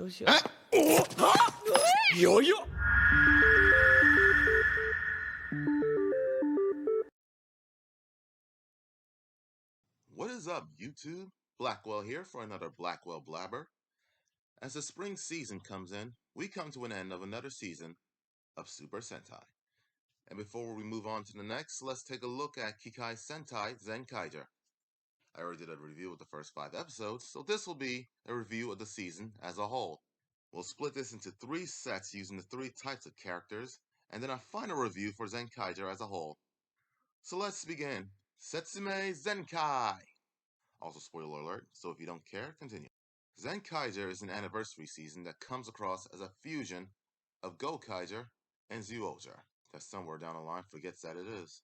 どうしよう。よよ。What is up, YouTube? Blackwell here for another Blackwell Blabber. As the spring season comes in, we come to an end of another season of Super Sentai. And before we move on to the next, let's take a look at Kikai Sentai Zenkaiger. I already did a review of the first 5 episodes, so this will be a review of the season as a whole. We'll split this into 3 sets using the 3 types of characters, and then a final review for Zenkaiger as a whole. So let's begin. Setsume Zenkai! Also, spoiler alert, so if you don't care, continue. Zenkaiger is an anniversary season that comes across as a fusion of Gokaiger and Zyuohger, that somewhere down the line forgets that it is.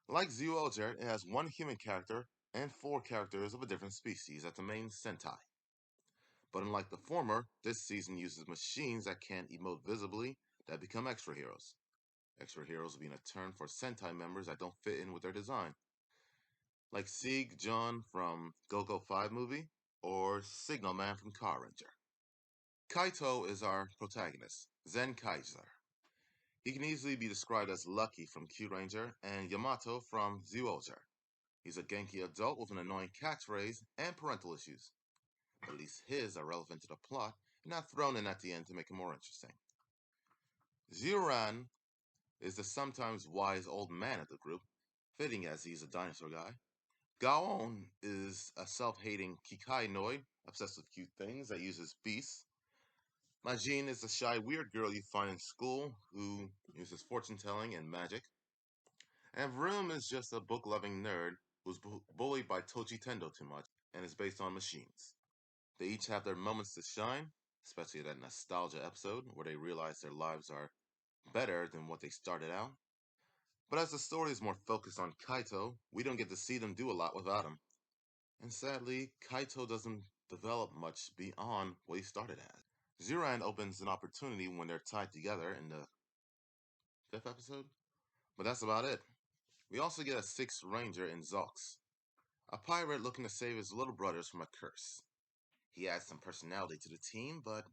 Like Zyuohger, it has 1 human character and 4 characters of a different species as the main Sentai. But unlike the former, this season uses machines that can't emote visibly that become extra heroes. Extra heroes being a term for Sentai members that don't fit in with their design. Like Sieg John from Go-Go 5 movie, or Signal Man from Car Ranger. Kaito is our protagonist, Zenkaiger. He can easily be described as Lucky from Q Ranger and Yamato from Zyuohger. He's a Genki adult with an annoying catchphrase and parental issues. At least his are relevant to the plot and not thrown in at the end to make it more interesting. Zuran is the sometimes wise old man of the group, fitting as he's a dinosaur guy. Gaon is a self-hating Kikai-noid, obsessed with cute things that uses beasts. Majin is a shy, weird girl you find in school who uses fortune-telling and magic. And Vroom is just a book-loving nerd who's bullied by Tochi Tendo too much and is based on machines. They each have their moments to shine, especially that nostalgia episode where they realize their lives are better than what they started out. But as the story is more focused on Kaito, we don't get to see them do a lot without him. And sadly, Kaito doesn't develop much beyond what he started as. Zuran opens an opportunity when they're tied together in the 5th episode, but that's about it. We also get a 6th ranger in Zox, a pirate looking to save his little brothers from a curse. He adds some personality to the team, but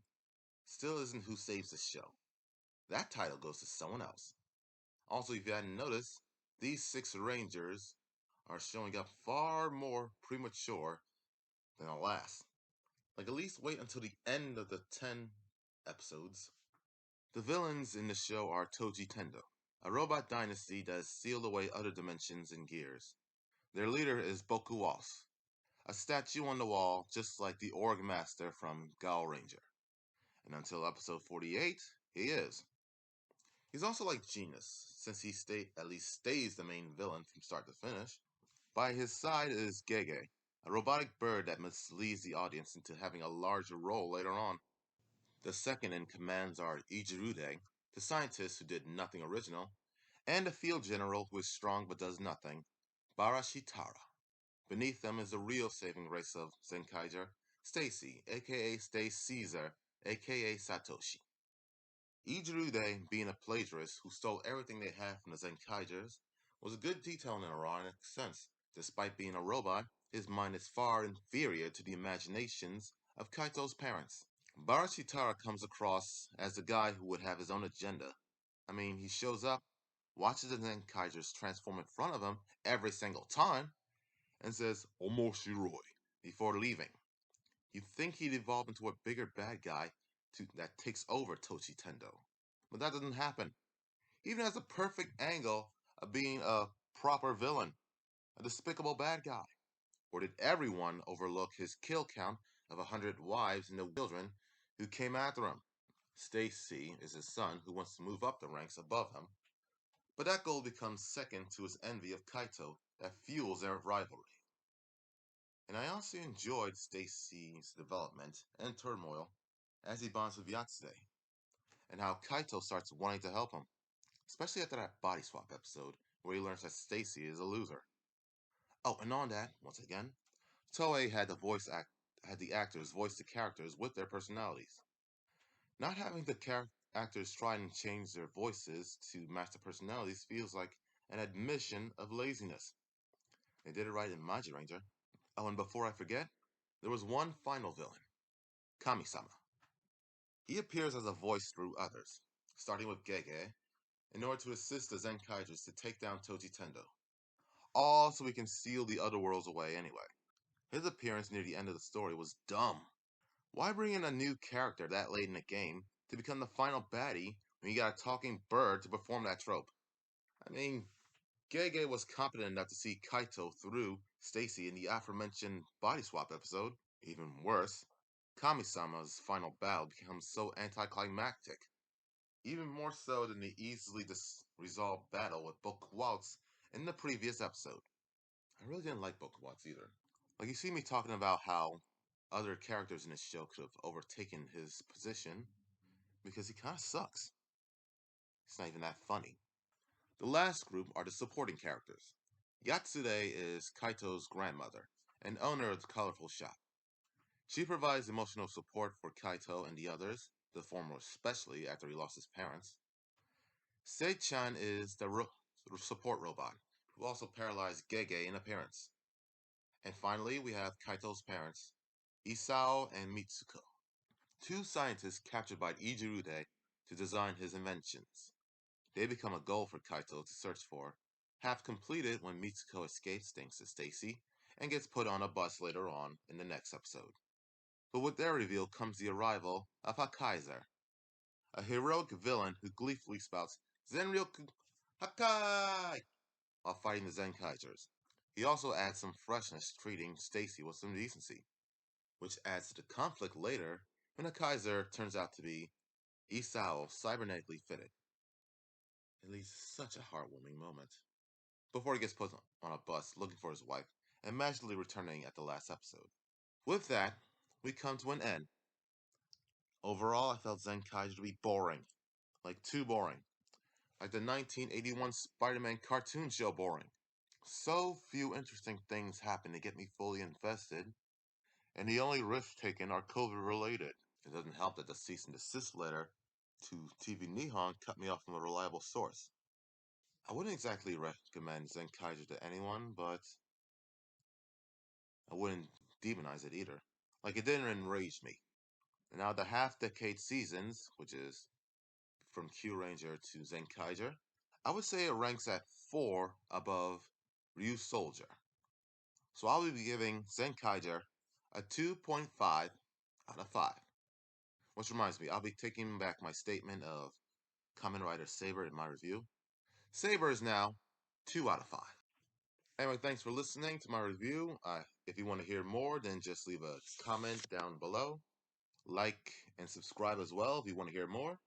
still isn't who saves the show. That title goes to someone else. Also, if you hadn't noticed, these 6 rangers are showing up far more premature than the last. Like, at least wait until the end of the 10 episodes. The villains in the show are Toji Tendo, a robot dynasty that has sealed away other dimensions and gears. Their leader is Boku Os, a statue on the wall just like the Org Master from Gao Ranger. And until episode 48, he is. He's also like Genus, since he at least stays the main villain from start to finish. By his side is Gege, a robotic bird that misleads the audience into having a larger role later on. The second in commands are Ijirude, the scientist who did nothing original, and a field general who is strong but does nothing, Barashitara. Beneath them is the real saving grace of Zenkaiger, Stacy, aka Stay Caesar, aka Satoshi. Ijirude, being a plagiarist who stole everything they had from the Zenkaigers, was a good detail in an ironic sense. Despite being a robot, his mind is far inferior to the imaginations of Kaito's parents. Barashitara comes across as the guy who would have his own agenda. I mean, he shows up, watches the Zenkaigers transform in front of him every single time, and says, "Omoshiroi," before leaving. You'd think he'd evolve into a bigger bad guy that takes over Tochi Tendo. But that doesn't happen. He even has a perfect angle of being a proper villain, a despicable bad guy. Or did everyone overlook his kill count of 100 wives and children who came after him? Stacy is his son who wants to move up the ranks above him, but that goal becomes second to his envy of Kaito that fuels their rivalry. And I also enjoyed Stacy's development and turmoil as he bonds with Yatsude, and how Kaito starts wanting to help him, especially after that body swap episode where he learns that Stacy is a loser. Oh, and on that, once again, Toei had the actors voice the characters with their personalities. Not having the actors try and change their voices to match the personalities feels like an admission of laziness. They did it right in Maji Ranger. Oh, and before I forget, there was one final villain, Kami-sama. He appears as a voice through others, starting with Gege, in order to assist the Zenkaigers to take down Toji Tendo, all so he can steal the other worlds away anyway. His appearance near the end of the story was dumb. Why bring in a new character that late in the game to become the final baddie when you got a talking bird to perform that trope? I mean, Gege was competent enough to see Kaito through Stacy in the aforementioned body swap episode. Even worse, Kami-sama's final battle becomes so anticlimactic, even more so than the easily resolved battle with Bokwaltz in the previous episode. I really didn't like Bokwaltz either. Like, you see me talking about how other characters in this show could have overtaken his position because he kind of sucks. It's not even that funny. The last group are the supporting characters. Yatsude is Kaito's grandmother and owner of the colorful shop. She provides emotional support for Kaito and the others, the former especially after he lost his parents. Sei-chan is the support robot, who also paralyzed Gege in appearance. And finally, we have Kaito's parents, Isao and Mitsuko, two scientists captured by Ijirude to design his inventions. They become a goal for Kaito to search for, half completed when Mitsuko escapes thanks to Stacy, and gets put on a bus later on in the next episode. But with their reveal comes the arrival of Hakaiser, a heroic villain who gleefully spouts Zenryoku Hakai while fighting the Zenkaigers. He also adds some freshness, treating Stacy with some decency, which adds to the conflict later when Hakaiser turns out to be Isao cybernetically fitted. It leads to such a heartwarming moment, before he gets put on a bus looking for his wife and magically returning at the last episode. With that, we come to an end. Overall, I felt Zenkaiger to be boring. Like, too boring. Like the 1981 Spider-Man cartoon show boring. So few interesting things happen to get me fully invested, and the only risks taken are COVID related. It doesn't help that the cease and desist letter to TV Nihon cut me off from a reliable source. I wouldn't exactly recommend Zenkaiger to anyone, but I wouldn't demonize it either. Like, it didn't enrage me. And now the half-decade seasons, which is from Q Ranger to Zenkaiger, I would say it ranks at 4 above Ryu Soldier. So I'll be giving Zenkaiger a 2.5 out of 5. Which reminds me, I'll be taking back my statement of Kamen Rider Saber in my review. Saber is now 2 out of 5. Anyway, thanks for listening to my review. If you want to hear more, then just leave a comment down below. Like and subscribe as well if you want to hear more.